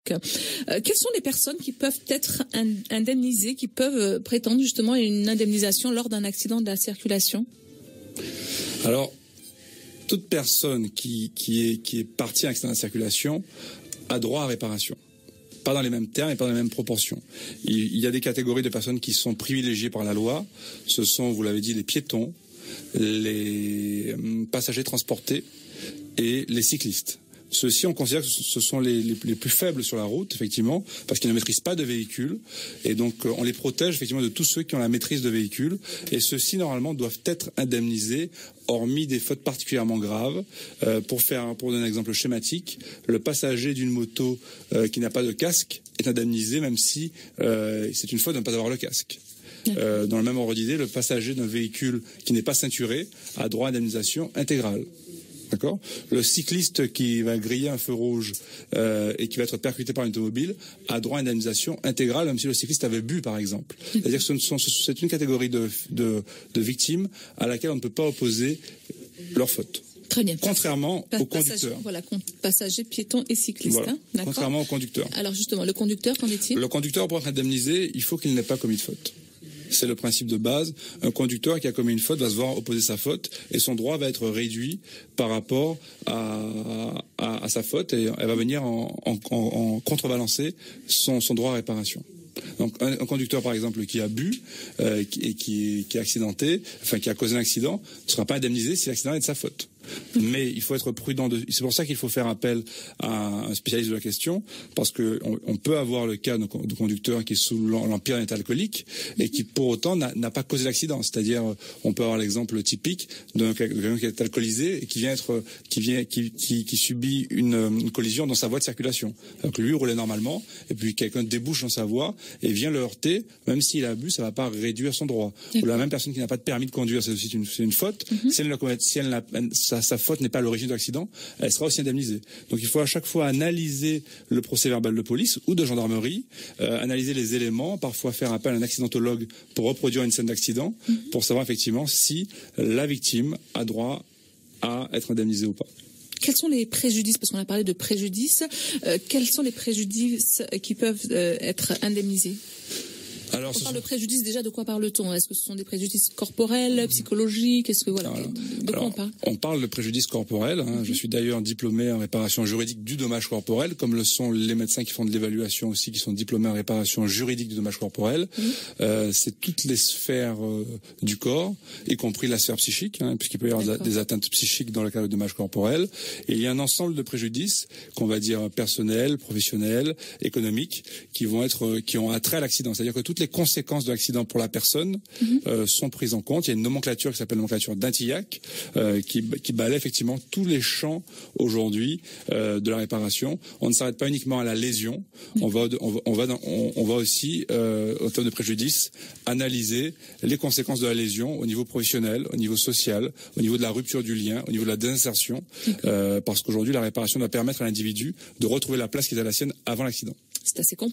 Quelles sont les personnes qui peuvent être indemnisées, qui peuvent prétendre justement à une indemnisation lors d'un accident de la circulation? Alors, toute personne qui est partie à un accident de la circulation a droit à réparation. Pas dans les mêmes termes et pas dans les mêmes proportions. Il y a des catégories de personnes qui sont privilégiées par la loi. Ce sont, vous l'avez dit, les piétons, les passagers transportés et les cyclistes. Ceux-ci, on considère que ce sont les plus faibles sur la route, effectivement, parce qu'ils ne maîtrisent pas de véhicule. Et donc, on les protège, effectivement, de tous ceux qui ont la maîtrise de véhicule. Et ceux-ci, normalement, doivent être indemnisés, hormis des fautes particulièrement graves. Pour donner un exemple schématique, le passager d'une moto qui n'a pas de casque est indemnisé, même si c'est une faute de ne pas avoir le casque. Dans le même ordre d'idée, le passager d'un véhicule qui n'est pas ceinturé a droit à indemnisation intégrale. D'accord. Le cycliste qui va griller un feu rouge et qui va être percuté par une automobile a droit à une indemnisation intégrale, même si le cycliste avait bu, par exemple. C'est-à-dire que c'est une catégorie de victimes à laquelle on ne peut pas opposer leur faute. Très bien. Contrairement au conducteur. Voilà, passager, piéton et cycliste. Voilà. Hein, contrairement au conducteur. Alors justement, le conducteur, qu'en est-il? Le conducteur, pour être indemnisé, il faut qu'il n'ait pas commis de faute. C'est le principe de base. Un conducteur qui a commis une faute va se voir opposer sa faute et son droit va être réduit par rapport à sa faute et elle va venir en contrebalancer son droit à réparation. Donc un conducteur par exemple qui a bu et qui est accidenté, enfin qui a causé un accident, ne sera pas indemnisé si l'accident est de sa faute. Mais il faut être prudent. C'est pour ça qu'il faut faire appel à un spécialiste de la question, parce que on peut avoir le cas de conducteur qui est sous l'empire d'un état alcoolique et qui pour autant n'a pas causé l'accident. C'est-à-dire, on peut avoir l'exemple typique d'un quelqu'un qui est alcoolisé et qui subit une collision dans sa voie de circulation. Donc lui roulait normalement et puis quelqu'un débouche dans sa voie et vient le heurter. Même s'il a bu, ça va pas réduire son droit. Ou la même personne qui n'a pas de permis de conduire, c'est aussi une faute. Si sa faute n'est pas à l'origine de l'accident, elle sera aussi indemnisée. Donc il faut à chaque fois analyser le procès verbal de police ou de gendarmerie, analyser les éléments, parfois faire appel à un accidentologue pour reproduire une scène d'accident, pour savoir effectivement si la victime a droit à être indemnisée ou pas. Quels sont les préjudices, parce qu'on a parlé de préjudices, quels sont les préjudices qui peuvent être indemnisés? Alors, on parle de préjudice, déjà, de quoi parle-t-on? Est-ce que ce sont des préjudices corporels, psychologiques? Est-ce que de quoi on parle? On parle de préjudice corporel. Je suis d'ailleurs diplômé en réparation juridique du dommage corporel, comme le sont les médecins qui font de l'évaluation aussi, qui sont diplômés en réparation juridique du dommage corporel. C'est toutes les sphères du corps, y compris la sphère psychique, puisqu'il peut y avoir des atteintes psychiques dans le cadre de dommage corporel. Et il y a un ensemble de préjudices qu'on va dire personnels, professionnels, économiques, qui ont attrait à l'accident. C'est-à-dire que toutes les conséquences de l'accident pour la personne sont prises en compte. Il y a une nomenclature qui s'appelle nomenclature d'Antillac qui balaie effectivement tous les champs aujourd'hui de la réparation. On ne s'arrête pas uniquement à la lésion. On va aussi au terme de préjudice analyser les conséquences de la lésion au niveau professionnel, au niveau social, au niveau de la rupture du lien, au niveau de la désinsertion, parce qu'aujourd'hui la réparation doit permettre à l'individu de retrouver la place qui était la sienne avant l'accident. C'est assez complexe.